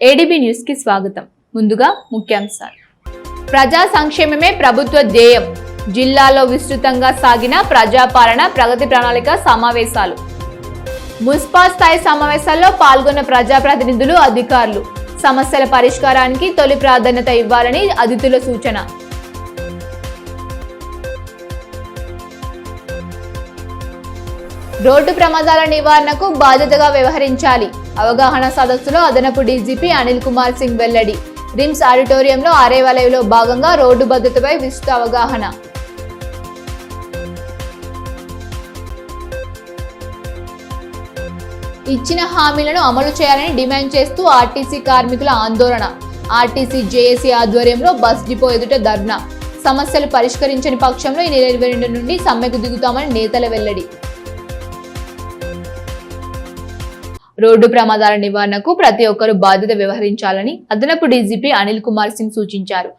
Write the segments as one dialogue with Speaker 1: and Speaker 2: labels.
Speaker 1: ADB news కి స్వాగతం. ముందుగా ముఖ్యాంశాలు. ప్రజా సంక్షేమమే ప్రభుత్వ ధ్యేయం. జిల్లాలో విస్తృతంగా సాగిన ప్రజాపాలన ప్రగతి ప్రణాళిక సమావేశాలు. మున్సిపల్ స్థాయి సమావేశాల్లో పాల్గొన్న ప్రజాప్రతినిధులు, అధికారులు సమస్యల పరిష్కారానికి తొలి ప్రాధాన్యత ఇవ్వాలని అతిథుల సూచన. రోడ్డు ప్రమాదాల నివారణకు బాధ్యతగా వ్యవహరించాలి. అవగాహన సదస్సులో అదనపు డీజీపీ అనిల్ కుమార్ సింగ్ వెల్లడి. రిమ్స్ ఆడిటోరియంలో ఆరేవలయలో భాగంగా రోడ్డు భద్రతపై విస్తృత అవగాహన. ఇచ్చిన హామీలను అమలు చేయాలని డిమాండ్ చేస్తూ ఆర్టీసీ కార్మికుల ఆందోళన. ఆర్టీసీ జేఏసీ ఆధ్వర్యంలో బస్ డిపో ఎదుట ధర్నా. సమస్యలు పరిష్కరించని పక్షంలో ఈ నెల 22 నుండి సమ్మెకు దిగుతామని నేతల వెల్లడి. రోడ్డు ప్రమాదాల నివారణకు ప్రతి ఒక్కరూ బాధ్యత వ్యవహరించాలని అదనపు డీజీపీ అనిల్ కుమార్ సింగ్ సూచించారు.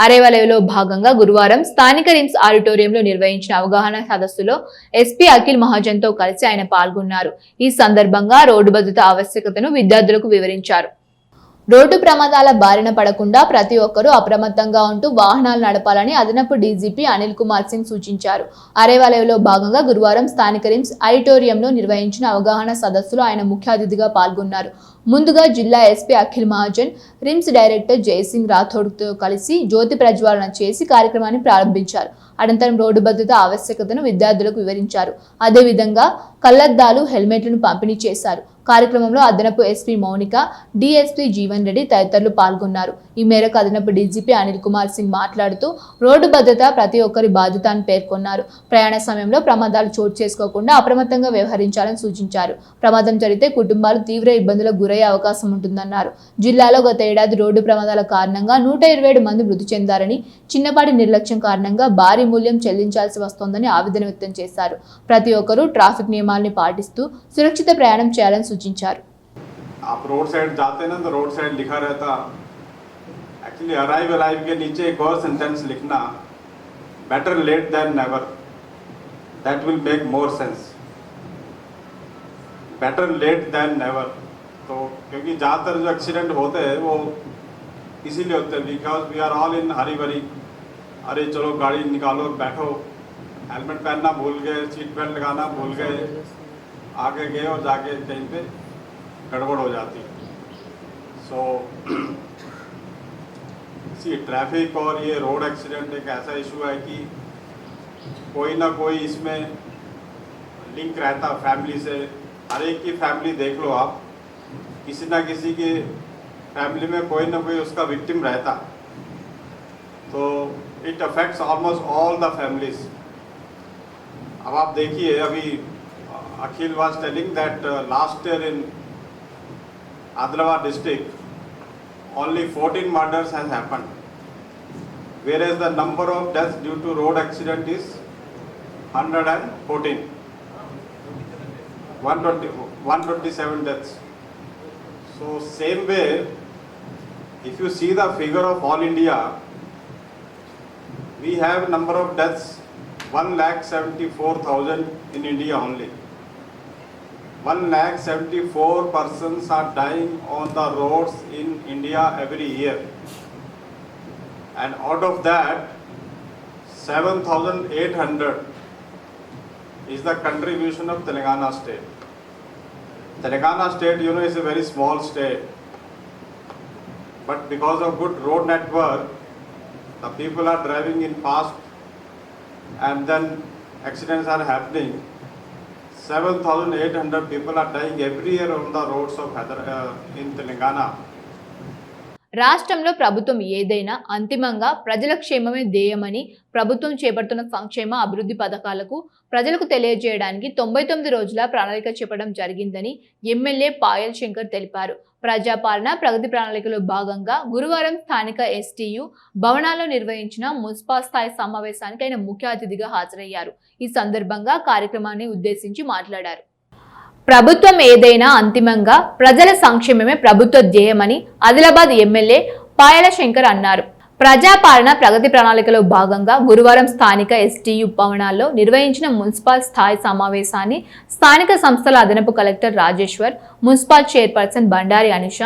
Speaker 1: అరేవలయలో భాగంగా గురువారం స్థానిక రిమ్స్ ఆడిటోరియంలో నిర్వహించిన అవగాహన సదస్సులో ఎస్పీ అఖిల్ మహాజన్ తో కలిసి ఆయన పాల్గొన్నారు. ఈ సందర్భంగా రోడ్డు భద్రత ఆవశ్యకతను విద్యార్థులకు వివరించారు. రోడ్డు ప్రమాదాల బారిన పడకుండా ప్రతి ఒక్కరూ అప్రమత్తంగా ఉంటూ వాహనాలు నడపాలని అదనపు డీజీపీ అనిల్ కుమార్ సింగ్ సూచించారు. అరేవలయలో భాగంగా గురువారం స్థానిక రిమ్స్ ఆడిటోరియంలో నిర్వహించిన అవగాహన సదస్సులో ఆయన ముఖ్య అతిథిగా పాల్గొన్నారు. ముందుగా జిల్లా SP Akhil Mahajan, RIMS director Jaisingh రాథోడ్తో కలిసి జ్యోతి ప్రజ్వాలన చేసి కార్యక్రమాన్ని ప్రారంభించారు. అనంతరం రోడ్డు భద్రత ఆవశ్యకతను విద్యార్థులకు వివరించారు. అదేవిధంగా కళ్లద్దాలు, హెల్మెట్లను పంపిణీ చేశారు. కార్యక్రమంలో అదనపు ఎస్పీ మౌనిక, డిఎస్పీ జీవన్ రెడ్డి తదితరులు పాల్గొన్నారు. ఈ మేరకు అదనపు డీజీపీ అనిల్ కుమార్ సింగ్ మాట్లాడుతూ రోడ్డు భద్రత ప్రతి ఒక్కరి బాధ్యత అని పేర్కొన్నారు. ప్రయాణ సమయంలో ప్రమాదాలు చోటు చేసుకోకుండా అప్రమత్తంగా వ్యవహరించాలని సూచించారు. ప్రమాదం జరిగితే కుటుంబాలు తీవ్ర ఇబ్బందులకు గురయ్యే అవకాశం ఉంటుందన్నారు. జిల్లాలో గత ఏడాది రోడ్డు ప్రమాదాల కారణంగా 127 మంది మృతి చెందారని, చిన్నపాటి నిర్లక్ష్యం కారణంగా భారీ మూల్యం చెల్లించాల్సి వస్తోందని ఆవేదన వ్యక్తం చేశారు. ప్రతి ఒక్కరూ ట్రాఫిక్ నియమాల్ని పాటిస్తూ సురక్షిత ప్రయాణం చేయాలని सूचिंचार.
Speaker 2: आप रोड साइड जाते ना तो रोड साइड लिखा रहता, एक्चुअली अराइव के नीचे एक और सेंटेंस लिखना, better late than never, that will make more sense. Better late than never. तो क्योंकि ज़्यादातर जो एक्सीडेंट होते हैं वो इसीलिए होते हैं because we are all in hurry burry. अरे चलो गाड़ी निकालो, बैठो, हेलमेट पहनना भूल गए, सीट बेल्ट लगाना भूल गए, आगे गए और जाके कहीं पे गड़बड़ हो जाती. सो ट्रैफिक और ये रोड एक्सीडेंट एक ऐसा इशू है कि कोई ना कोई इसमें लिंक रहता फैमिली से. हर एक की फैमिली देख लो आप, किसी ना किसी की फैमिली में कोई ना कोई उसका विक्टिम रहता. तो it affects almost all the families. अब आप देखिए, अभी Akhil was telling that last year in Adilabad district only 14 murders has happened, whereas the number of deaths due to road accident is 114, 127 deaths. So same way, if you see the figure of all India, we have number of deaths 1,74,000 in India only. 1,74 persons are dying on the roads in India every year, and out of that 7,800 is the contribution of Telangana state. Telangana state, you know, is a very small state, but because of good road network, the people are driving in fast and then accidents are happening. 7,800 people are dying every year on the roads of in Telangana.
Speaker 1: రాష్ట్రంలో ప్రభుత్వం ఏదైనా అంతిమంగా ప్రజల క్షేమమే ధ్యేయమని, ప్రభుత్వం చేపడుతున్న సంక్షేమ అభివృద్ధి పథకాలకు ప్రజలకు తెలియజేయడానికి 99 రోజుల ప్రణాళిక చెప్పడం జరిగిందని ఎమ్మెల్యే పాయల్ శంకర్ తెలిపారు. ప్రజాపాలన ప్రగతి ప్రణాళికలో భాగంగా గురువారం స్థానిక ఎస్టీయు భవనాల్లో నిర్వహించిన మున్సిపల్ స్థాయి సమావేశానికి ఆయన ముఖ్య అతిథిగా హాజరయ్యారు. ఈ సందర్భంగా కార్యక్రమాన్ని ఉద్దేశించి మాట్లాడారు. ప్రభుత్వం ఏదైనా అంతిమంగా ప్రజల సంక్షేమమే ప్రభుత్వ ధ్యేయమని ఆదిలాబాద్ ఎమ్మెల్యే పాయల శంకర్ అన్నారు. ప్రజాపాలన ప్రగతి ప్రణాళికలో భాగంగా గురువారం స్థానిక ఎస్టీయు భవనాల్లో నిర్వహించిన మున్సిపల్ స్థాయి సమావేశాన్ని స్థానిక సంస్థల అదనపు collector Rajeshwar, municipal chairperson Bandari Anusha,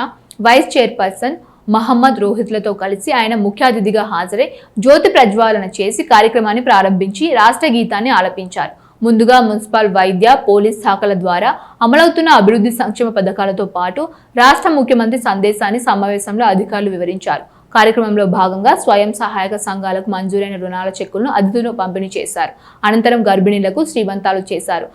Speaker 1: vice chairperson Mohammed రోహిత్లతో కలిసి ఆయన ముఖ్య అతిథిగా హాజరై జ్యోతి ప్రజ్వాలన చేసి కార్యక్రమాన్ని ప్రారంభించి రాష్ట్ర గీతాన్ని ఆలపించారు. ముందుగా మున్సిపల్, వైద్య, పోలీస్ శాఖల ద్వారా అమలవుతున్న అభివృద్ధి సంక్షేమ పథకాలతో పాటు రాష్ట్ర ముఖ్యమంత్రి సందేశాన్ని సమావేశంలో అధికారులు వివరించారు. కార్యక్రమంలో భాగంగా స్వయం సహాయక సంఘాలకు మంజూరైన రుణాల చెక్కులను అతిథులు పంపిణీ చేశారు. అనంతరం గర్భిణీలకు శ్రీమంతాలు చేశారు.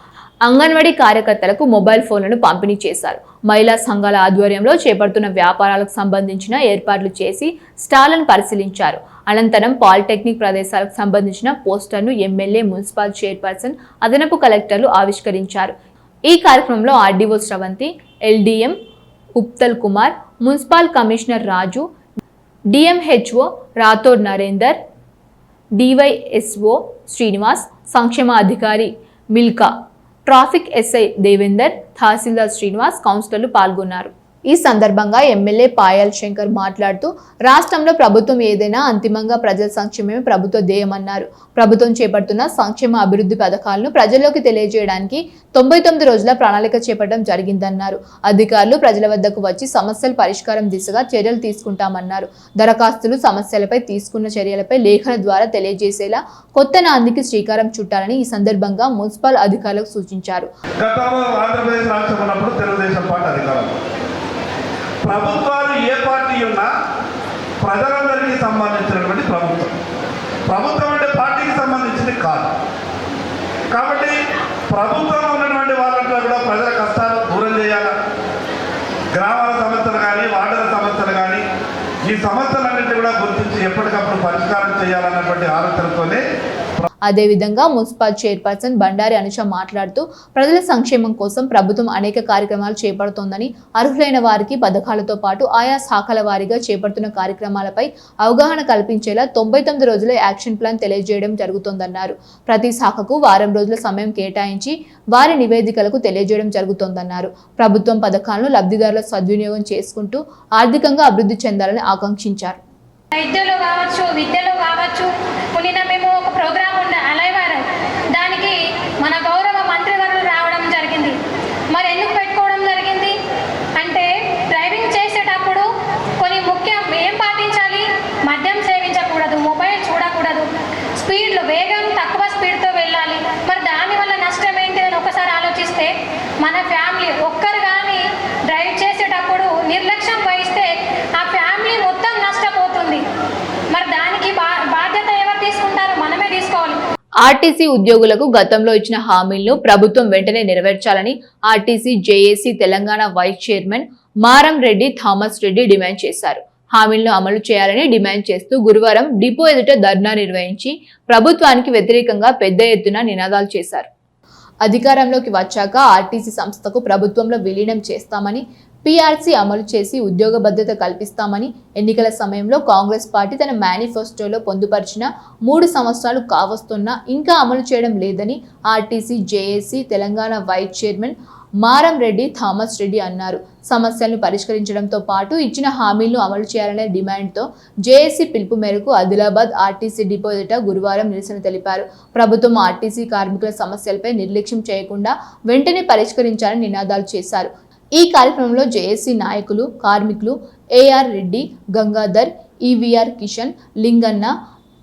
Speaker 1: అంగన్వాడీ కార్యకర్తలకు మొబైల్ ఫోన్లను పంపిణీ చేశారు. మహిళా సంఘాల ఆధ్వర్యంలో చేపడుతున్న వ్యాపారాలకు సంబంధించిన ఏర్పాట్లు చేసి స్టాళ్లను పరిశీలించారు. అనంతరం పాలిటెక్నిక్ ప్రదేశాలకు సంబంధించిన పోస్టర్ను ఎమ్మెల్యే, మున్సిపల్ చైర్పర్సన్, అదనపు కలెక్టర్లు ఆవిష్కరించారు. ఈ కార్యక్రమంలో RDO Sravanthi, LDM Uptal Kumar, municipal commissioner Raju, DMHO Rathod Narender, DYSO Srinivas, సంక్షేమ అధికారి మిల్కా, ట్రాఫిక్ ఎస్ఐ దేవేందర్, తహసీల్దార్ శ్రీనివాస్, కౌన్సిలర్లు పాల్గొన్నారు. ఈ సందర్భంగా ఎమ్మెల్యే పాయల్ శంకర్ మాట్లాడుతూ రాష్ట్రంలో ప్రభుత్వం ఏదైనా అంతిమంగా ప్రజల సంక్షేమమే ప్రభుత్వ ధ్యేయమన్నారు. ప్రభుత్వం చేపడుతున్న సంక్షేమ అభివృద్ధి పథకాలను ప్రజల్లోకి తెలియజేయడానికి 99 రోజుల ప్రణాళిక చేపట్టడం జరిగిందన్నారు. అధికారులు ప్రజల వద్దకు వచ్చి సమస్యల పరిష్కారం దిశగా చర్యలు తీసుకుంటామన్నారు. దరఖాస్తులు, సమస్యలపై తీసుకున్న చర్యలపై లేఖల ద్వారా తెలియజేసేలా కొత్త నాందికి శ్రీకారం చుట్టాలని ఈ సందర్భంగా మున్సిపల్ అధికారులకు సూచించారు.
Speaker 3: ప్రభుత్వాలు ఏ పార్టీ ఉన్నా ప్రజలందరికీ సంబంధించినటువంటి ప్రభుత్వం అంటే పార్టీకి సంబంధించింది కాదు. కాబట్టి ప్రభుత్వంలో ఉన్నటువంటి వాళ్ళంతా కూడా ప్రజల కష్టాలు దూరం చేయాలి. గ్రామాల సమస్యలు కానీ, వార్డుల సమస్యలు కానీ, ఈ సమస్యలన్నింటినీ కూడా గుర్తించి ఎప్పటికప్పుడు పరిష్కారం చేయాలన్నటువంటి ఆలోచనతోనే.
Speaker 1: అదేవిధంగా మున్సిపల్ చైర్పర్సన్ బండారి అనుష మాట్లాడుతూ ప్రజల సంక్షేమం కోసం ప్రభుత్వం అనేక కార్యక్రమాలు చేపడుతోందని, అర్హులైన వారికి పథకాలతో పాటు ఆయా శాఖల వారీగా చేపడుతున్న కార్యక్రమాలపై అవగాహన కల్పించేలా 99 రోజుల యాక్షన్ ప్లాన్ తెలియజేయడం జరుగుతోందన్నారు. ప్రతి శాఖకు వారం రోజుల సమయం కేటాయించి వారి నివేదికలకు తెలియజేయడం జరుగుతోందన్నారు. ప్రభుత్వం పథకాలను లబ్ధిదారుల సద్వినియోగం చేసుకుంటూ ఆర్థికంగా అభివృద్ధి చెందాలని ఆకాంక్షించారు.
Speaker 4: విద్యలో కావచ్చు నిన్న మేము ఒక ప్రోగ్రామ్ అలైవారు, దానికి మన గౌరవ మంత్రి గారు రావడం జరిగింది. మరి ఎందుకు పెట్టుకోవడం జరిగింది అంటే, డ్రైవింగ్ చేసేటప్పుడు కొన్ని ముఖ్యం ఏం పాటించాలి, మద్యం సేవించకూడదు, మొబైల్ చూడకూడదు, స్పీడ్లో వేగం తక్కువ స్పీడ్తో వెళ్ళాలి. మరి దానివల్ల నష్టం ఏంటి అని ఒకసారి ఆలోచిస్తే, మన ఫ్యామిలీ ఒక్కరు కానీ డ్రైవ్ చేసేటప్పుడు నిర్లక్ష్యం వహిస్తే ఆ ఫ్యామిలీ మొత్తం నష్టపోతుంది. మరి దానికి బాధ్యత ఎవరు తీసుకుంటారు? మనమే తీసుకోవాలి.
Speaker 1: ఆర్టీసీ ఉద్యోగులకు గతంలో ఇచ్చిన హామీలను ప్రభుత్వం వెంటనే నెరవేర్చాలని RTC JAC Telangana vice chairman Maram Reddy Thomas Reddy demand చేశారు. హామీలను అమలు చేయాలని డిమాండ్ చేస్తూ గురువారం డిపో ఎదుట ధర్నా నిర్వహించి ప్రభుత్వానికి వ్యతిరేకంగా పెద్ద ఎత్తున నినాదాలు చేశారు. అధికారంలోకి వచ్చాక ఆర్టీసీ సంస్థకు ప్రభుత్వంలో విలీనం చేస్తామని, పీఆర్సీ అమలు చేసి ఉద్యోగ భద్రత కల్పిస్తామని, ఎన్నికల సమయంలో కాంగ్రెస్ పార్టీ తన మేనిఫెస్టోలో పొందుపరిచిన 3 సంవత్సరాలు కావస్తున్నా ఇంకా అమలు చేయడం లేదని RTC JAC Telangana vice chairman Maram Reddy Thomas Reddy అన్నారు. సమస్యలను పరిష్కరించడంతో పాటు ఇచ్చిన హామీలను అమలు చేయాలనే డిమాండ్తో జేఏసీ పిలుపు మేరకు ఆదిలాబాద్ ఆర్టీసీ డిపో ఎదుట గురువారం నిరసన తెలిపారు. ప్రభుత్వం ఆర్టీసీ కార్మికుల సమస్యలపై నిర్లక్ష్యం చేయకుండా వెంటనే పరిష్కరించాలని నినాదాలు చేశారు. ఈ కార్యక్రమంలో జేఏసీ నాయకులు, కార్మికులు AR Reddy, Gangadhar, EVR Kishan, Linganna,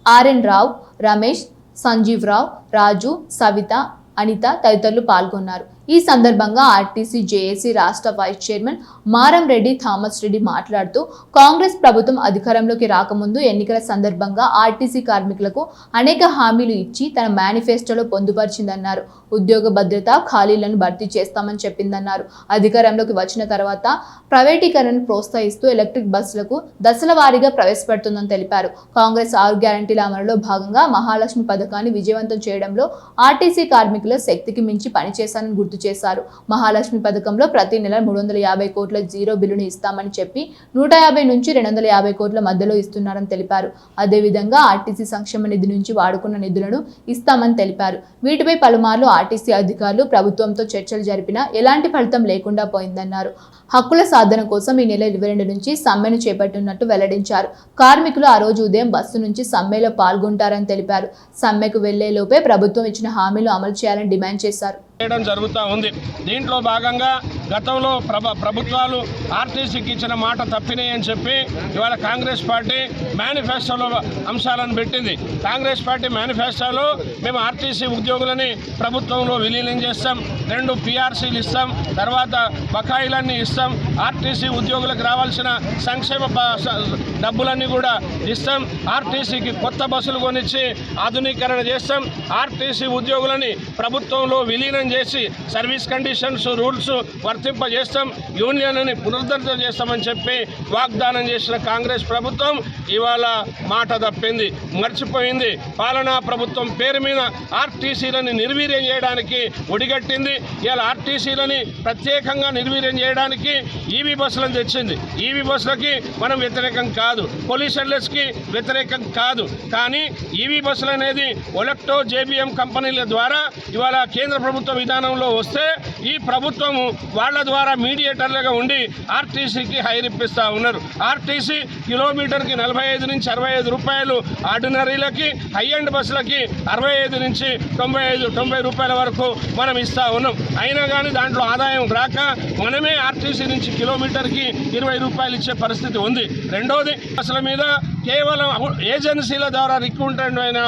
Speaker 1: RN Rao, Ramesh, Sanjeev Rao, Raju, Savitha, Anitha తదితరులు పాల్గొన్నారు. ఈ సందర్భంగా ఆర్టీసీ జేఏసీ రాష్ట్ర vice chairman Maram Reddy Thomas Reddy మాట్లాడుతూ కాంగ్రెస్ ప్రభుత్వం అధికారంలోకి రాకముందు ఎన్నికల సందర్భంగా ఆర్టీసీ కార్మికులకు అనేక హామీలు ఇచ్చి తన మేనిఫెస్టోలో పొందుపరిచిందన్నారు. ఉద్యోగ భద్రత, ఖాళీలను భర్తీ చేస్తామని చెప్పిందన్నారు. అధికారంలోకి వచ్చిన తర్వాత ప్రైవేటీకరణను ప్రోత్సహిస్తూ ఎలక్ట్రిక్ బస్సులకు దశల వారీగా ప్రవేశపెడుతుందని తెలిపారు. కాంగ్రెస్ 6 గ్యారంటీల అమలులో భాగంగా మహాలక్ష్మి పథకాన్ని విజయవంతం చేయడంలో ఆర్టీసీ కార్మికుల శక్తికి మించి పనిచేశారని గుర్తు చేశారు. మహాలక్ష్మి పథకంలో ప్రతి నెల 350 కోట్ల జీరో బిల్లును ఇస్తామని చెప్పి 150 నుంచి 250 కోట్ల మధ్యలో ఇస్తున్నారని తెలిపారు. అదేవిధంగా ఆర్టీసీ సంక్షేమ నిధి నుంచి వాడుకున్న నిధులను ఇస్తామని తెలిపారు. వీటిపై పలుమార్లు ఆర్టీసీ అధికారులు ప్రభుత్వంతో చర్చలు జరిపినా ఎలాంటి ఫలితం లేకుండా పోయిందన్నారు. హక్కుల సాధన కోసం ఈ నెల 22 నుంచి సమ్మెను చేపట్టినట్టు వెల్లడించారు. కార్మికులు ఆ రోజు ఉదయం బస్సు నుంచి సమ్మెలో పాల్గొంటారని తెలిపారు. సమ్మెకు వెళ్లే లోపే ప్రభుత్వం ఇచ్చిన హామీలు అమలు చేయాలని డిమాండ్ చేశారు.
Speaker 5: చేయడం జరుగుతూ ఉంది. దీంట్లో భాగంగా గతంలో ప్రభుత్వాలు ఆర్టీసీకి ఇచ్చిన మాట తప్పినాయి అని చెప్పి ఇవాళ కాంగ్రెస్ పార్టీ మేనిఫెస్టోలో అంశాలను పెట్టింది. కాంగ్రెస్ పార్టీ మేనిఫెస్టోలో మేము ఆర్టీసీ ఉద్యోగులని ప్రభుత్వంలో విలీనం చేస్తాం, 2 PRCలు ఇస్తాం, తర్వాత బకాయిలన్నీ ఇస్తాం, ఆర్టీసీ ఉద్యోగులకు రావాల్సిన సంక్షేమ డబ్బులన్నీ కూడా ఇస్తాం, ఆర్టీసీకి కొత్త బస్సులు కొనిచ్చి ఆధునీకరణ చేస్తాం, ఆర్టీసీ ఉద్యోగులని ప్రభుత్వంలో విలీనం చేసి సర్వీస్ కండిషన్స్ రూల్స్ వర్తింపజేస్తాం, యూనియన్ని పునరుద్ధరణ చేస్తామని చెప్పి వాగ్దానం చేసిన కాంగ్రెస్ ప్రభుత్వం ఇవాళ మాట తప్పింది, మర్చిపోయింది. పాలనా ప్రభుత్వం పేరు మీద ఆర్టీసీలని నిర్వీర్యం చేయడానికి ఒడిగట్టింది. ఇవాళ ఆర్టీసీలని ప్రత్యేకంగా నిర్వీర్యం చేయడానికి ఈవీ బస్సులను తెచ్చింది. ఈవీ బస్సులకి మనం వ్యతిరేకం కాదు, పొల్యూషన్లెస్కి వ్యతిరేకం కాదు. కానీ ఈవీ బస్సులు అనేది ఒలెక్టో JBM కంపెనీల ద్వారా ఇవాళ కేంద్ర ప్రభుత్వ విధానంలో వస్తే ఈ ప్రభుత్వము వాళ్ళ ద్వారా మీడియేటర్లుగా ఉండి ఆర్టీసీకి హైర్ ఇప్పిస్తూ ఉన్నారు. ఆర్టీసీ కిలోమీటర్కి 45 నుంచి 65 రూపాయలు ఆర్డినరీలకి, హై అండ్ బస్సులకి 65 నుంచి 90 రూపాయల వరకు మనం ఇస్తూ ఉన్నాం. అయినా కానీ దాంట్లో ఆదాయం రాక మనమే ఆర్టీసీ నుంచి కిలోమీటర్కి 20 రూపాయలు ఇచ్చే పరిస్థితి ఉంది. రెండోది బస్సుల మీద కేవలం ఏజెన్సీల ద్వారా రిక్రూట్మెంట్ అయిన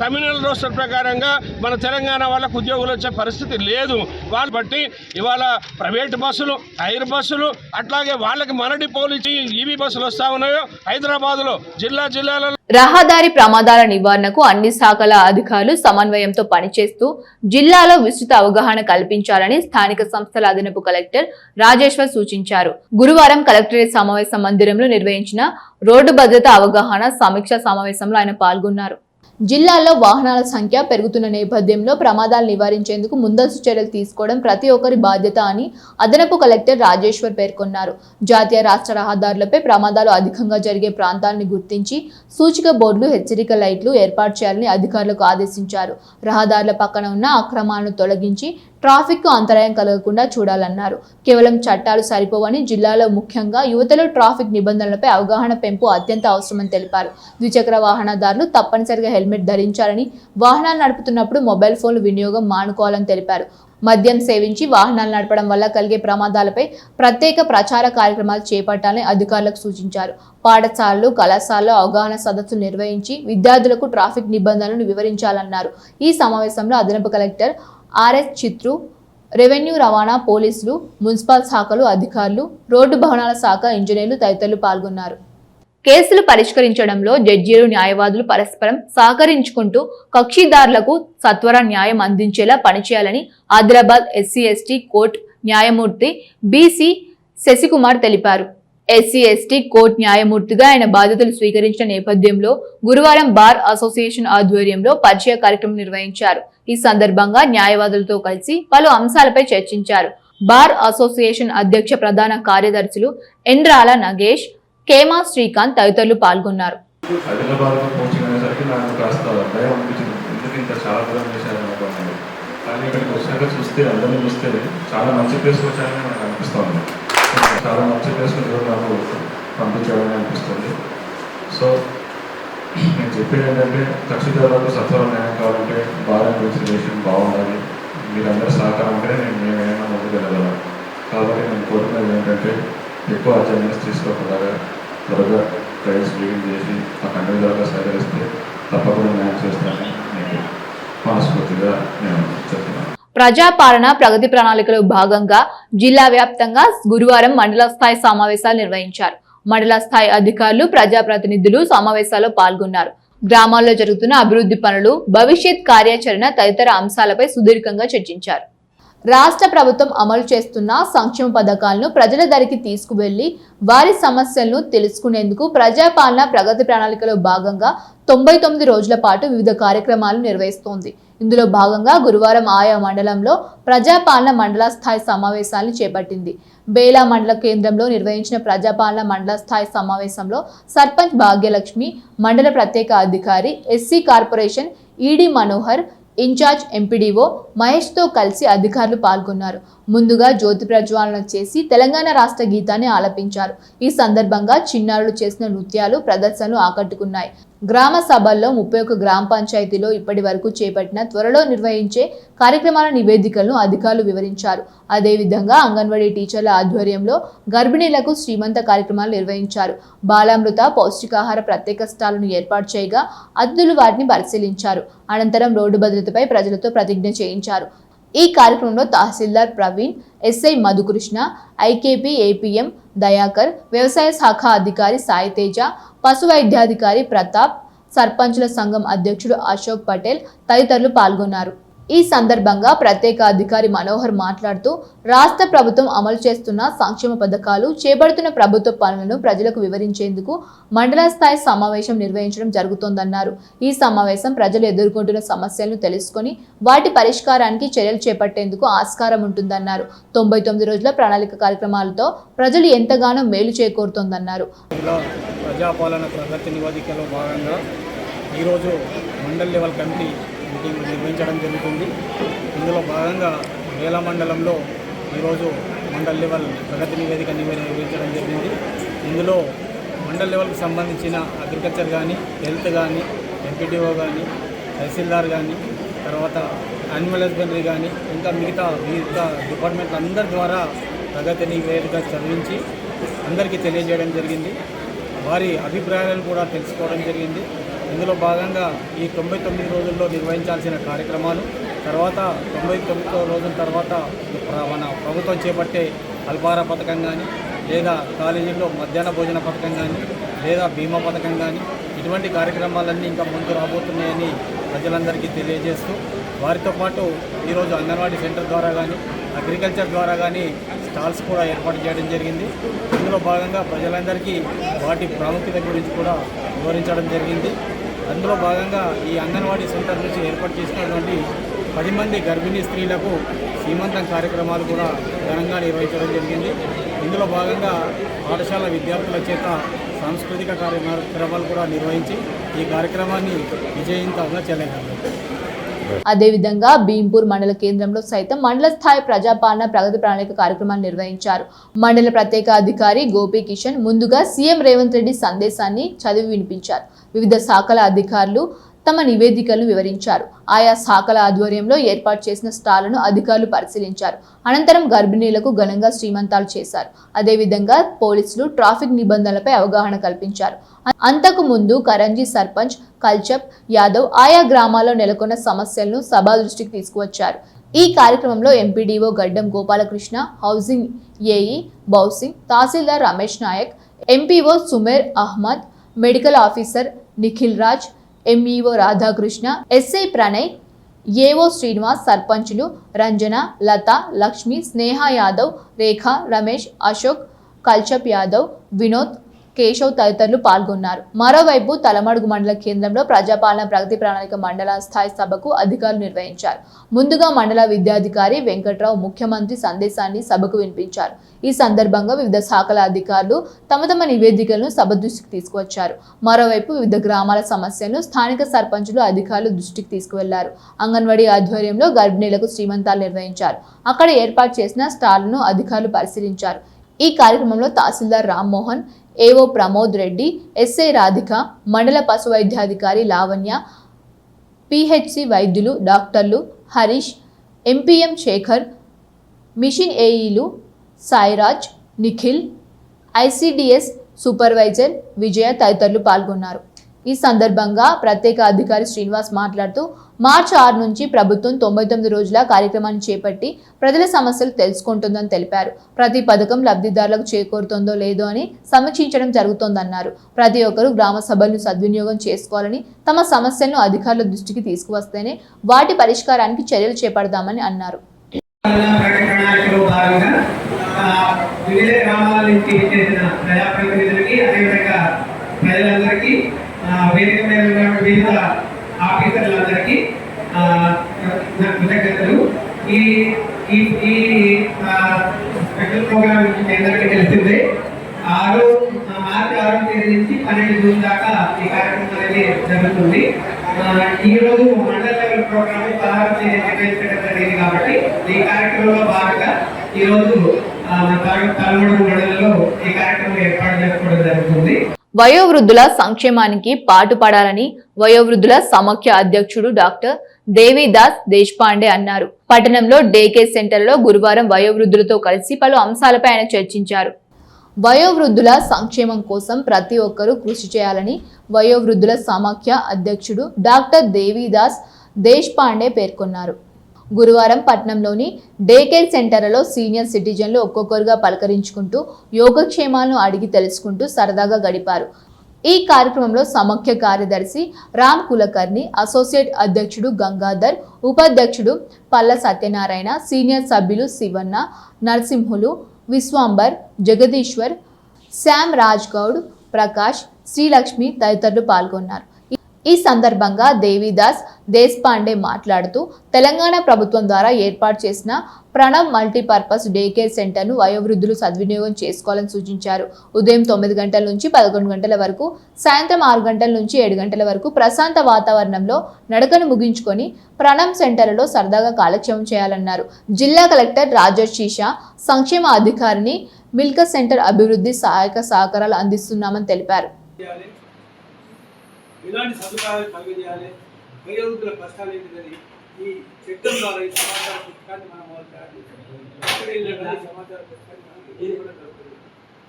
Speaker 5: కమ్యూనల్ రోస్టర్ ప్రకారంగా మన తెలంగాణ వాళ్ళకు ఉద్యోగులు వచ్చే పరిస్థితి లేదు. వాళ్ళు బట్టి ఇవాళ ప్రైవేట్ బస్సులు, హైర్ బస్సులు, అట్లాగే వాళ్ళకి మన డిపోలు ఇచ్చి ఈవీ బస్సులు వస్తూ ఉన్నాయో హైదరాబాద్లో జిల్లాలలో
Speaker 1: రహదారి ప్రమాదాల నివారణకు అన్ని శాఖల అధికారులు సమన్వయంతో పనిచేస్తూ జిల్లాలో విస్తృత అవగాహన కల్పించాలని స్థానిక సంస్థల అదనపు కలెక్టర్ రాజేశ్వర్ సూచించారు. గురువారం కలెక్టరేట్ సమావేశ మందిరంలో నిర్వహించిన రోడ్డు భద్రత అవగాహన సమీక్ష సమావేశంలో ఆయన పాల్గొన్నారు. జిల్లాలో వాహనాల సంఖ్య పెరుగుతున్న నేపథ్యంలో ప్రమాదాలు నివారించేందుకు ముందస్తు చర్యలు తీసుకోవడం ప్రతి ఒక్కరి బాధ్యత అని అదనపు కలెక్టర్ రాజేశ్వర్ పేర్కొన్నారు. జాతీయ రాష్ట్ర రహదారులపై ప్రమాదాలు అధికంగా జరిగే ప్రాంతాలను గుర్తించి సూచిక బోర్డులు, హెచ్చరిక లైట్లు ఏర్పాటు చేయాలని అధికారులకు ఆదేశించారు. రహదారుల పక్కన ఉన్న అక్రమాలను తొలగించి ట్రాఫిక్ కు అంతరాయం కలగకుండా చూడాలన్నారు. కేవలం చట్టాలు సరిపోవని జిల్లాలో ముఖ్యంగా యువతలో ట్రాఫిక్ నిబంధనలపై అవగాహన పెంపు అత్యంత అవసరమని తెలిపారు. ద్విచక్ర వాహనదారులు తప్పనిసరిగా హెల్మెట్ ధరించాలని, వాహనాలు నడుపుతున్నప్పుడు మొబైల్ ఫోన్లు వినియోగం మానుకోవాలని తెలిపారు. మద్యం సేవించి వాహనాలు నడపడం వల్ల కలిగే ప్రమాదాలపై ప్రత్యేక ప్రచార కార్యక్రమాలు చేపట్టాలని అధికారులకు సూచించారు. పాఠశాలలు, కళాశాలలో అవగాహన సదస్సులు నిర్వహించి విద్యార్థులకు ట్రాఫిక్ నిబంధనలను వివరించాలన్నారు. ఈ సమావేశంలో అదనపు కలెక్టర్ RS చిత్రు, రెవెన్యూ, రవాణా, పోలీసులు, మున్సిపల్ శాఖలు అధికారులు, రోడ్డు భవనాల శాఖ ఇంజనీర్లు తదితరులు పాల్గొన్నారు. కేసులు పరిష్కరించడంలో జడ్జీలు, న్యాయవాదులు పరస్పరం సహకరించుకుంటూ కక్షిదారులకు సత్వర న్యాయం అందించేలా పనిచేయాలని ఆదిలాబాద్ SC/ST కోర్టు న్యాయమూర్తి BC శశికుమార్ తెలిపారు. SC/ST కోర్టు న్యాయమూర్తిగా ఆయన బాధ్యతలు స్వీకరించిన నేపథ్యంలో గురువారం బార్ అసోసియేషన్ ఆధ్వర్యంలో పరిచయ కార్యక్రమం నిర్వహించారు. ఈ సందర్భంగా న్యాయవాదులతో కలిసి పలు అంశాలపై చర్చించారు. బార్ అసోసియేషన్ అధ్యక్ష ప్రధాన కార్యదర్శులు ఎండ్రాల నగేష్, కేమా శ్రీకాంత్ తదితరులు పాల్గొన్నారు.
Speaker 6: చాలా మంచి ప్లేస్ నాకు పంపించాలని అనిపిస్తుంది. సో నేను చెప్పేది ఏంటంటే కక్షిదారులకు సత్వర న్యాయం కావాలంటే బార్ అసోసియేషన్ బాగుండాలి. మీరందరూ సహకారం ఉంటే నేనేమైనా ముందుకు వెళ్ళగలను. కాబట్టి నేను కోరుకునేది ఏంటంటే ఎక్కువ అడ్జస్ట్మెంట్స్ తీసుకోకుండా త్వరగా ట్రయల్స్ బిగిన్ చేసి ఆ కంట్రీ ద్వారా సహకరిస్తే తప్పకుండా న్యాయం చేస్తానని మీకు మనస్ఫూర్తిగా నేను చెప్తున్నాను.
Speaker 1: ప్రజాపాలన ప్రగతి ప్రణాళికలో భాగంగా జిల్లా వ్యాప్తంగా గురువారం మండల స్థాయి సమావేశాలు నిర్వహించారు. మండల స్థాయి అధికారులు, ప్రజాప్రతినిధులు సమావేశాల్లో పాల్గొన్నారు. గ్రామాల్లో జరుగుతున్న అభివృద్ధి పనులు, భవిష్యత్ కార్యాచరణ తదితర అంశాలపై సుదీర్ఘంగా చర్చించారు. రాష్ట్ర ప్రభుత్వం అమలు చేస్తున్న సంక్షేమ పథకాలను ప్రజల దరికి తీసుకువెళ్లి వారి సమస్యలను తెలుసుకునేందుకు ప్రజాపాలన ప్రగతి ప్రణాళికలో భాగంగా 99 రోజుల పాటు వివిధ కార్యక్రమాలు నిర్వహిస్తోంది. ఇందులో భాగంగా గురువారం ఆయా మండలంలో ప్రజాపాలన మండల స్థాయి సమావేశాలను చేపట్టింది. బేలా మండల కేంద్రంలో నిర్వహించిన ప్రజాపాలన మండల స్థాయి సమావేశంలో సర్పంచ్ భాగ్యలక్ష్మి, మండల ప్రత్యేక అధికారి SC corporation ED Manohar, incharge MPDO మహేష్తో కలిసి అధికారులు పాల్గొన్నారు. ముందుగా జ్యోతి ప్రజ్వాలన చేసి తెలంగాణ రాష్ట్ర గీతాన్ని ఆలపించారు. ఈ సందర్భంగా చిన్నారులు చేసిన నృత్యాలు, ప్రదర్శనలు ఆకట్టుకున్నాయి. గ్రామ సభల్లో 31 గ్రామ పంచాయతీలో ఇప్పటి వరకు చేపట్టిన త్వరలో నిర్వహించే కార్యక్రమాల నివేదికలను అధికారులు వివరించారు. అదేవిధంగా అంగన్వాడీ టీచర్ల ఆధ్వర్యంలో గర్భిణీలకు శ్రీమంత కార్యక్రమాలు నిర్వహించారు. బాలామృత పౌష్టికాహార ప్రత్యేక స్టాళ్లను ఏర్పాటు చేయగా అతిథులు వాటిని పరిశీలించారు. అనంతరం రోడ్డు భద్రతపై ప్రజలతో ప్రతిజ్ఞ చేయించారు. ఈ కార్యక్రమంలో తహసీల్దార్ Praveen, SI Madhukrishna, IKP APM Dayakar, వ్యవసాయ శాఖ అధికారి సాయి తేజ, పశు వైద్యాధికారి ప్రతాప్, సర్పంచుల సంఘం అధ్యక్షుడు అశోక్ పటేల్ తదితరులు పాల్గొన్నారు. ఈ సందర్భంగా ప్రత్యేక అధికారి మనోహర్ మాట్లాడుతూ రాష్ట్ర ప్రభుత్వం అమలు చేస్తున్న సంక్షేమ పథకాలు, చేపడుతున్న ప్రభుత్వ పనులను ప్రజలకు వివరించేందుకు మండల స్థాయి సమావేశం నిర్వహించడం జరుగుతోందన్నారు. ఈ సమావేశం ప్రజలు ఎదుర్కొంటున్న సమస్యలను తెలుసుకొని వాటి పరిష్కారానికి చర్యలు చేపట్టేందుకు ఆస్కారం ఉంటుందన్నారు. 99 రోజుల ప్రణాళిక కార్యక్రమాలతో ప్రజలు ఎంతగానో మేలు చేకూరుతోందన్నారు.
Speaker 7: ప్రజాపాలన ప్రగతి నివేదికలో భాగంగా ఈరోజు మండల్ లెవెల్ కమిటీ మీటింగ్ నిర్వహించడం జరుగుతుంది. ఇందులో భాగంగా వేల మండలంలో ఈరోజు మండల్ లెవెల్ ప్రగతి నివేదిక నిర్వహించడం జరిగింది. ఇందులో మండల్ లెవెల్కి సంబంధించిన అగ్రికల్చర్ కానీ, హెల్త్ కానీ, ఎంపీడీఓ కానీ, తహసీల్దార్ కానీ, తర్వాత యానిమల్ హస్బెండరీ కానీ, ఇంకా మిగతా డిపార్ట్మెంట్ అందరి ద్వారా ప్రగతి నివేదిక చదివించి అందరికీ తెలియజేయడం జరిగింది. వారి అభిప్రాయాలను కూడా తెలుసుకోవడం జరిగింది. ఇందులో భాగంగా ఈ 99 రోజుల్లో నిర్వహించాల్సిన కార్యక్రమాలు, తర్వాత 99 రోజుల తర్వాత మన ప్రభుత్వం చేపట్టే అల్పాహార పథకం కానీ, లేదా కాలేజీల్లో మధ్యాహ్న భోజన పథకం కానీ, లేదా బీమా పథకం కానీ, ఇటువంటి కార్యక్రమాలన్నీ ఇంకా ముందు రాబోతున్నాయని ప్రజలందరికీ తెలియజేస్తూ, వారితో పాటు ఈరోజు అంగన్వాడీ సెంటర్ ద్వారా కానీ, అగ్రికల్చర్ ద్వారా కానీ స్టాల్స్ కూడా ఏర్పాటు చేయడం జరిగింది. ఇందులో భాగంగా ప్రజలందరికీ వాటి ప్రాముఖ్యత గురించి కూడా వివరించడం జరిగింది. అందులో భాగంగా ఈ అంగన్వాడీ సెంటర్ నుంచి ఏర్పాటు చేసినటువంటి 10 మంది గర్భిణీ స్త్రీలకు సీమంతం కార్యక్రమాలు కూడా ఘనంగా నిర్వహించడం జరిగింది. ఇందులో భాగంగా పాఠశాల విద్యార్థుల చేత సాంస్కృతిక కార్యక్రమాలు కూడా నిర్వహించి ఈ కార్యక్రమాన్ని విజయవంతంగా చెల్లగలిగారు.
Speaker 1: అదేవిధంగా భీంపూర్ మండల కేంద్రంలో సైతం మండల స్థాయి ప్రజాపాలన ప్రగతి ప్రణాళిక కార్యక్రమాన్ని నిర్వహించారు. మండల ప్రత్యేక అధికారి గోపి కిషన్ ముందుగా సీఎం రేవంత్ రెడ్డి సందేశాన్ని చదివి వినిపించారు. వివిధ శాఖల అధికారులు తమ నివేదికలను వివరించారు. ఆయా శాఖల ఆధ్వర్యంలో ఏర్పాటు చేసిన స్టాళ్లను అధికారులు పరిశీలించారు. అనంతరం గర్భిణీలకు ఘనంగా శ్రీమంతాలు చేశారు. అదేవిధంగా పోలీసులు ట్రాఫిక్ నిబంధనలపై అవగాహన కల్పించారు. అంతకు ముందు కరంజీ సర్పంచ్ కల్చప్ యాదవ్ ఆయా గ్రామాల్లో నెలకొన్న సమస్యలను సభ దృష్టికి తీసుకువచ్చారు. ఈ కార్యక్రమంలో MPDO Gaddam Gopalakrishna, housing AE బౌసింగ్, తహసీల్దార్ Ramesh Nayak, MPO Sumer Ahmed, medical officer Nikhil Raj, MEO Radhakrishna, SI Pranay, AO Srinivas, సర్పంచులు రంజన, లత, లక్ష్మి, స్నేహ యాదవ్, రేఖ, రమేష్, అశోక్, కల్చప్ యాదవ్, వినోద్, కేశవ్ తదితరులు పాల్గొన్నారు. మరోవైపు తలమడుగు మండల కేంద్రంలో ప్రజాపాలన ప్రగతి ప్రణాళిక మండల స్థాయి సభకు అధికారులు నిర్వహించారు. ముందుగా మండల విద్యాధికారి వెంకట్రావు ముఖ్యమంత్రి సందేశాన్ని సభకు వినిపించారు. ఈ సందర్భంగా వివిధ శాఖల అధికారులు తమ తమ నివేదికలను సభ దృష్టికి తీసుకువచ్చారు. మరోవైపు వివిధ గ్రామాల సమస్యలను స్థానిక సర్పంచులు అధికారులు దృష్టికి తీసుకువెళ్లారు. అంగన్వాడీ ఆధ్వర్యంలో గర్భిణీలకు శ్రీమంతాలు నిర్వహించారు. అక్కడ ఏర్పాటు చేసిన స్టాళ్లను అధికారులు పరిశీలించారు. ఈ కార్యక్రమంలో తహసీల్దార్ రామ్మోహన్, ఏఓ ప్రమోద్ రెడ్డి, ఎస్ఐ రాధిక, మండల పశు వైద్యాధికారి లావణ్య, పిహెచ్సి వైద్యులు డాక్టర్లు హరీష్, ఎంపీఎం శేఖర్, మిషన్ ఏఈలు సాయిరాజ్, నిఖిల్, ఐసిడిఎస్ సూపర్వైజర్ విజయ తదితరులు పాల్గొన్నారు. ఈ సందర్భంగా ప్రత్యేక అధికారి శ్రీనివాస్ మాట్లాడుతూ మార్చి 6 నుంచి ప్రభుత్వం 99 రోజుల కార్యక్రమాన్ని చేపట్టి ప్రజల సమస్యలు తెలుసుకుంటుందని తెలిపారు. ప్రతి పథకం లబ్ధిదారులకు చేకూరుతుందో లేదో అని సమీక్షించడం జరుగుతోందన్నారు. ప్రతి ఒక్కరూ గ్రామ సభలను సద్వినియోగం చేసుకోవాలని, తమ సమస్యలను అధికారుల దృష్టికి తీసుకువస్తేనే వాటి పరిష్కారానికి చర్యలు చేపడదామని అన్నారు.
Speaker 8: ప్రజలందరికీ వేదిక మీద ఉన్న వివిధ ఆఫీసర్లందరికీ కృతజ్ఞతలు. ఈ ఈ ఈ స్పెషల్ ప్రోగ్రామ్ అందరికీ తెలిసిందే. మార్చి 6వ తేదీ నుంచి 12 జూన్ దాకా ఈ కార్యక్రమం అనేది జరుగుతుంది. ఈ రోజు మండల లెవెల్ ప్రోగ్రామ్ 16వ తేదీ నిర్వహించడం జరిగింది. కాబట్టి ఈ కార్యక్రమంలో భాగంగా ఈరోజు తలమడుగు మండలంలో ఈ కార్యక్రమం ఏర్పాటు చేసుకోవడం జరుగుతుంది.
Speaker 1: వయోవృద్ధుల సంక్షేమానికి పాటుపడాలని వయోవృద్ధుల సమాఖ్య అధ్యక్షుడు డాక్టర్ దేవిదాస్ దేశపాండే అన్నారు. పట్టణంలో డే కేర్ సెంటర్లో గురువారం వయోవృద్ధులతో కలిసి పలు అంశాలపై ఆయన చర్చించారు. వయోవృద్ధుల సంక్షేమం కోసం ప్రతి ఒక్కరూ కృషి చేయాలని వయోవృద్ధుల సమాఖ్య అధ్యక్షుడు డాక్టర్ దేవిదాస్ దేశపాండే పేర్కొన్నారు. గురువారం పట్నంలోని డే కేర్ సెంటర్లలో సీనియర్ సిటిజన్లు ఒక్కొక్కరుగా పలకరించుకుంటూ యోగక్షేమాలను అడిగి తెలుసుకుంటూ సరదాగా గడిపారు. ఈ కార్యక్రమంలో సమాఖ్య కార్యదర్శి రామ్ కులకర్ణి, అసోసియేట్ అధ్యక్షుడు గంగాధర్, ఉపాధ్యక్షుడు పల్ల సత్యనారాయణ, సీనియర్ సభ్యులు శివన్న, నరసింహులు, విశ్వాంబర్, జగదీశ్వర్, శ్యామ్ రాజ్ గౌడ్, ప్రకాష్, శ్రీలక్ష్మి తదితరులు పాల్గొన్నారు. ఈ సందర్భంగా దేవిదాస్ దేశపాండే మాట్లాడుతూ తెలంగాణ ప్రభుత్వం ద్వారా ఏర్పాటు చేసిన ప్రణవ్ మల్టీపర్పస్ డే కేర్ సెంటర్ను వయోవృద్ధులు సద్వినియోగం చేసుకోవాలని సూచించారు. ఉదయం 9 గంటల నుంచి 11 గంటల వరకు, సాయంత్రం 6 గంటల నుంచి 7 గంటల వరకు ప్రశాంత వాతావరణంలో నడకను ముగించుకొని ప్రణవ్ సెంటర్లలో సరదాగా కాలక్షేమం చేయాలన్నారు. జిల్లా కలెక్టర్ రాజేష్ శీషా సంక్షేమ అధికారిని మిల్క్ సెంటర్ అభివృద్ధి సహాయక సహకారాలు అందిస్తున్నామని తెలిపారు.
Speaker 9: ఇలాంటి సదుపాయాలు కలిగజేయాలి. వయోవృద్ధుల కష్టాలు ఏంటిదని ఈ చట్టం ద్వారా ఈ సమాచార పుస్తకాన్ని మనం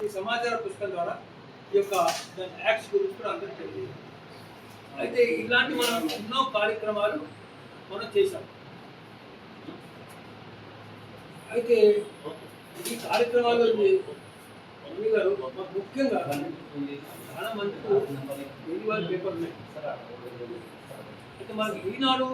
Speaker 9: ఈ సమాచార పుస్తకం ద్వారా ఈ యొక్క దాని యాక్ట్స్ గురించి కూడా అందరికీ తెలియదు. అయితే ఇలాంటి మనం ఎన్నో కార్యక్రమాలు మనం చేశాం. అయితే ఈ కార్యక్రమాలు గారు ముఖ్యంగా చాలా మందికి పేపర్ ఉన్నాయి. అయితే మనకి ఈనాడు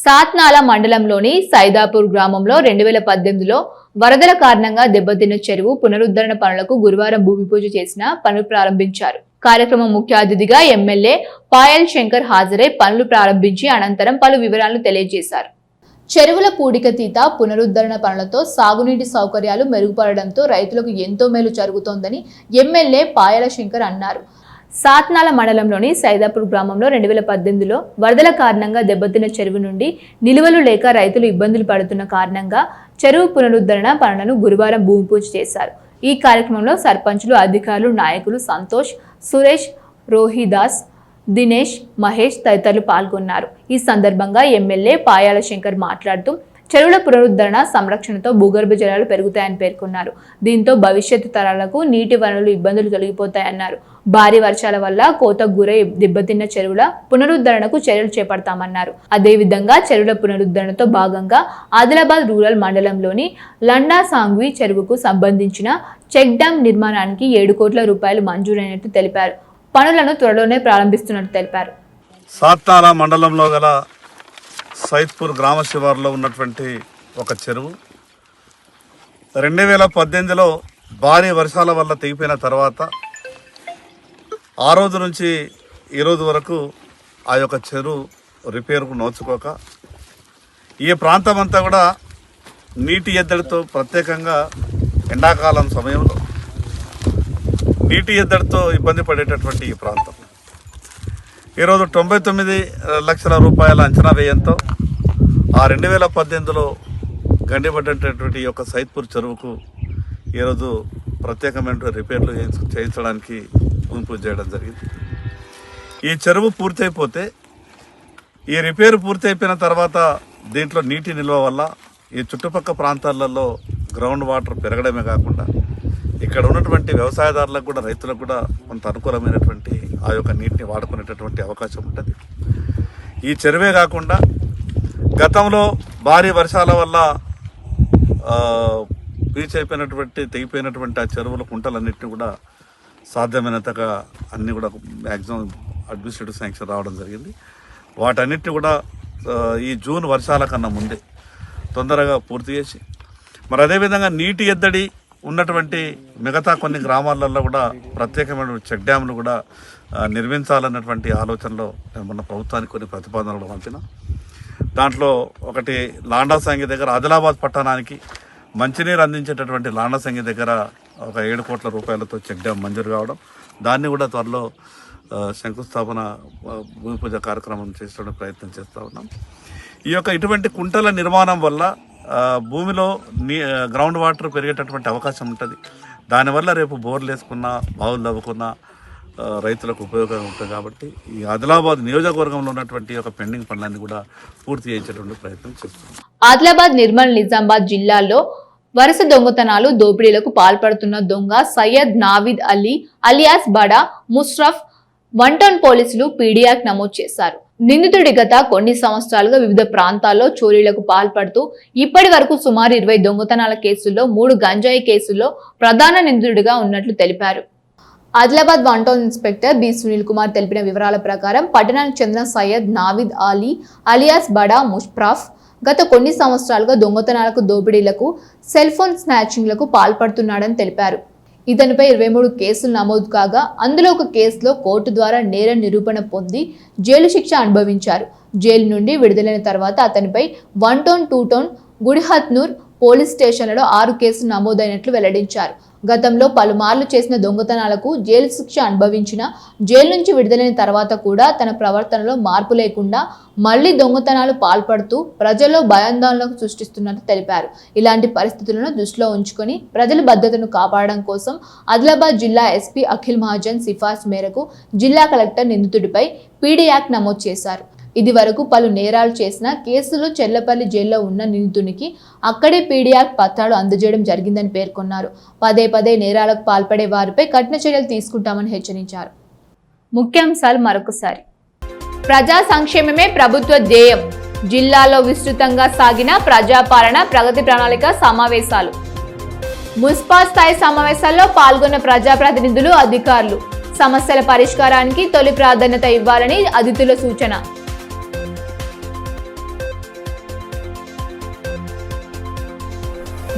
Speaker 1: సాత్నాల మండలంలోని సైదాపూర్ గ్రామంలో 2018లో వరదల కారణంగా దెబ్బతిన్న చెరువు పునరుద్ధరణ పనులకు గురువారం భూమి పూజ చేసిన పనులు ప్రారంభించారు. కార్యక్రమం ముఖ్య అతిథిగా ఎమ్మెల్యే పాయల్ శంకర్ హాజరై పనులు ప్రారంభించి అనంతరం పలు వివరాలను తెలియజేశారు. చెరువుల పూడికతీత పునరుద్ధరణ పనులతో సాగునీటి సౌకర్యాలు మెరుగుపడడంతో రైతులకు ఎంతో మేలు జరుగుతోందని ఎమ్మెల్యే పాయల శంకర్ అన్నారు. సాత్నాల మండలంలోని సైదాపూర్ గ్రామంలో 2018లో వరదల కారణంగా దెబ్బతిన్న చెరువు నుండి నిలువలు లేక రైతులు ఇబ్బందులు పడుతున్న కారణంగా చెరువు పునరుద్ధరణ పనులను గురువారం భూమి పూజ చేశారు. ఈ కార్యక్రమంలో సర్పంచులు, అధికారులు, నాయకులు సంతోష్, సురేష్, రోహిదాస్, దినేష్, మహేష్ తదితరులు పాల్గొన్నారు. ఈ సందర్భంగా ఎమ్మెల్యే పాయాల శంకర్ మాట్లాడుతూ చెరువుల పునరుద్ధరణ, సంరక్షణతో భూగర్భ జలాలు పెరుగుతాయని పేర్కొన్నారు. దీంతో భవిష్యత్తు తరాలకు నీటి వనరులు ఇబ్బందులు తొలగిపోతాయన్నారు. భారీ వర్షాల వల్ల కోతకు గురై దెబ్బతిన్న చెరువుల పునరుద్ధరణకు చర్యలు చేపడతామన్నారు. అదేవిధంగా చెరువుల పునరుద్ధరణతో భాగంగా ఆదిలాబాద్ రూరల్ మండలంలోని లండా సాంగ్వి చెరువుకు సంబంధించిన చెక్ డ్యాం నిర్మాణానికి 7 కోట్ల రూపాయలు మంజూరైనట్టు తెలిపారు. పనులను త్వరలోనే ప్రారంభిస్తున్నట్టు తెలిపారు.
Speaker 3: సాత్నాల మండలంలో గల సైద్పూర్ గ్రామ శివారులో ఉన్నటువంటి ఒక చెరువు 2018లో భారీ వర్షాల వల్ల తెగిపోయిన తర్వాత ఆ రోజు నుంచి ఈ రోజు వరకు ఆ యొక్క చెరువు రిపేర్కు నోచుకోక ఈ ప్రాంతం అంతా కూడా నీటి ఎద్దడితో, ప్రత్యేకంగా ఎండాకాలం సమయంలో నీటి ఎద్దడితో ఇబ్బంది పడేటటువంటి ఈ ప్రాంతం ఈరోజు 99 లక్షల రూపాయల అంచనా వ్యయంతో ఆ 2018లో గండిపడ్డటువంటి ఈ యొక్క సైద్పూర్ చెరువుకు ఈరోజు ప్రత్యేకమైన రిపేర్లు చేయించడానికి భూమి పూజ చేయడం జరిగింది. ఈ చెరువు పూర్తయిపోతే, ఈ రిపేరు పూర్తి అయిపోయిన తర్వాత దీంట్లో నీటి నిల్వ వల్ల ఈ చుట్టుపక్కల ప్రాంతాలలో గ్రౌండ్ వాటర్ పెరగడమే కాకుండా ఇక్కడ ఉన్నటువంటి వ్యవసాయదారులకు కూడా, రైతులకు కూడా కొంత అనుకూలమైనటువంటి ఆ యొక్క నీటిని వాడుకునేటటువంటి అవకాశం ఉంటుంది. ఈ చెరువే కాకుండా గతంలో భారీ వర్షాల వల్ల బీచ్ అయిపోయినటువంటి, తెగిపోయినటువంటి ఆ చెరువుల కుంటలన్నింటినీ కూడా సాధ్యమైనంతగా అన్నీ కూడా మ్యాక్సిమం అడ్మినిస్ట్రేటివ్ శాంక్షన్ రావడం జరిగింది. వాటన్నిటిని కూడా ఈ జూన్ వర్షాల కన్నా ముందే తొందరగా పూర్తి చేసి, మరి అదేవిధంగా నీటి ఎద్దడి ఉన్నటువంటి మిగతా కొన్ని గ్రామాలలో కూడా ప్రత్యేకమైన చెక్ డ్యాములు కూడా నిర్మించాలన్నటువంటి ఆలోచనలో మొన్న ప్రభుత్వానికి కొన్ని ప్రతిపాదనలు పంపిన. దాంట్లో ఒకటి లాండాసంగి దగ్గర, ఆదిలాబాద్ పట్టణానికి మంచినీరు అందించేటటువంటి లాండాసంగి దగ్గర ఒక 7 కోట్ల రూపాయలతో చెక్ డ్యామ్ మంజూరు కావడం, దాన్ని కూడా త్వరలో శంకుస్థాపన, భూమి పూజ కార్యక్రమం చేసే ప్రయత్నం చేస్తూ ఉన్నాం. ఈ యొక్క ఇటువంటి కుంటల నిర్మాణం వల్ల భూమిలో గ్రౌండ్ వాటర్ పెరిగేటటువంటి అవకాశం ఉంటుంది. దానివల్ల రేపు బోర్లు వేసుకున్న బావులు తవ్వుకున్న రైతులకు ఉపయోగం ఉంటుంది. కాబట్టి ఈ ఆదిలాబాద్ నియోజకవర్గంలో ఉన్నటువంటి ఒక పెండింగ్ పనులన్నీ కూడా పూర్తి చేసేటువంటి ప్రయత్నం చేస్తున్నాం.
Speaker 1: ఆదిలాబాద్, నిర్మల్, నిజామాబాద్ జిల్లాల్లో వరుస దొంగతనాలు, దోపిడీలకు పాల్పడుతున్న దొంగ సయ్యద్ నావీద్ అలీ అలియాస్ బడా ముష్రఫ్ 1 టౌన్ పోలీసులు పీడీ యాక్ట్ నమోదు చేశారు. నిందితుడి గత కొన్ని సంవత్సరాలుగా వివిధ ప్రాంతాల్లో చోరీలకు పాల్పడుతూ ఇప్పటి వరకు సుమారు 20 దొంగతనాల కేసుల్లో 3 గంజాయి కేసుల్లో ప్రధాన నిందితుడిగా ఉన్నట్లు తెలిపారు. Adilabad 1 town inspector B Sunil Kumar తెలిపిన వివరాల ప్రకారం పట్టణానికి చెందిన సయ్యద్ నావీద్ అలీ అలియాస్ బడా ముష్రఫ్ గత కొన్ని సంవత్సరాలుగా దొంగతనాలకు, దోపిడీలకు, సెల్ ఫోన్ స్నాచింగ్లకు పాల్పడుతున్నాడని తెలిపారు. ఇతనిపై 23 కేసులు నమోదు కాగా అందులో ఒక కేసులో కోర్టు ద్వారా నేర నిరూపణ పొంది జైలు శిక్ష అనుభవించారు. జైలు నుండి విడుదలైన తర్వాత అతనిపై 1 టౌన్, 2 టౌన్, గుడిహత్నూర్ పోలీస్ స్టేషన్లలో 6 కేసులు నమోదైనట్లు వెల్లడించారు. గతంలో పలుమార్లు చేసిన దొంగతనాలకు జైలు శిక్ష అనుభవించిన, జైలు నుంచి విడుదలైన తర్వాత కూడా తన ప్రవర్తనలో మార్పు లేకుండా మళ్లీ దొంగతనాలు పాల్పడుతూ ప్రజల్లో భయాందోళనకు సృష్టిస్తున్నట్టు తెలిపారు. ఇలాంటి పరిస్థితులను దృష్టిలో ఉంచుకొని ప్రజల భద్రతను కాపాడడం కోసం ఆదిలాబాద్ జిల్లా ఎస్పీ అఖిల్ మహాజన్ సిఫార్సు మేరకు జిల్లా కలెక్టర్ నిందితుడిపై పీడీ యాక్ట్ నమోదు చేశారు. ఇది వరకు పలు నేరాలు చేసిన కేసులో చెర్లపల్లి జైల్లో ఉన్న నిందితునికి అక్కడే పీడీ యాక్ట్ పత్రాలు అందజేయడం జరిగిందని పేర్కొన్నారు. పదే పదే నేరాలకు పాల్పడే వారిపై కఠిన చర్యలు తీసుకుంటామని హెచ్చరించారు. ముఖ్యాంశాలు మరొకసారి. ప్రజా సంక్షేమమే ప్రభుత్వ ధ్యేయం. జిల్లాలో విస్తృతంగా సాగిన ప్రజాపాలన ప్రగతి ప్రణాళిక సమావేశాలు. మున్సిపల్ స్థాయి సమావేశాల్లో పాల్గొన్న ప్రజాప్రతినిధులు, అధికారులు. సమస్యల పరిష్కారానికి తొలి ప్రాధాన్యత ఇవ్వాలని అతిథుల సూచన.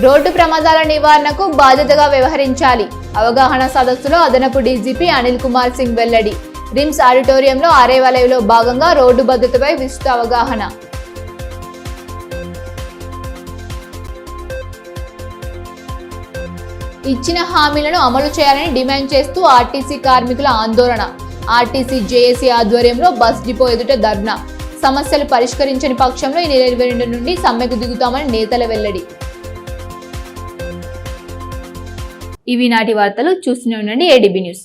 Speaker 1: రోడ్డు ప్రమాదాల నివారణకు బాధ్యతగా వ్యవహరించాలి. అవగాహన సదస్సులో అదనపు డీజీపీ అనిల్ కుమార్ సింగ్ వెల్లడి. రిమ్స్ ఆడిటోరియంలో అరేవలయలో భాగంగా రోడ్డు భద్రతపై విస్తృత అవగాహన. ఇచ్చిన హామీలను అమలు చేయాలని డిమాండ్ చేస్తూ ఆర్టీసీ కార్మికుల ఆందోళన. ఆర్టీసీ జేఏసీ ఆధ్వర్యంలో బస్ డిపో ఎదుట ధర్నా. సమస్యలు పరిష్కరించని పక్షంలో ఈ నెల 22 నుండి సమ్మెకు దిగుతామని నేతల వెల్లడి. ఇవి నాటి వార్తలు. చూస్తూనే ఉండండి ఏడీబీ న్యూస్.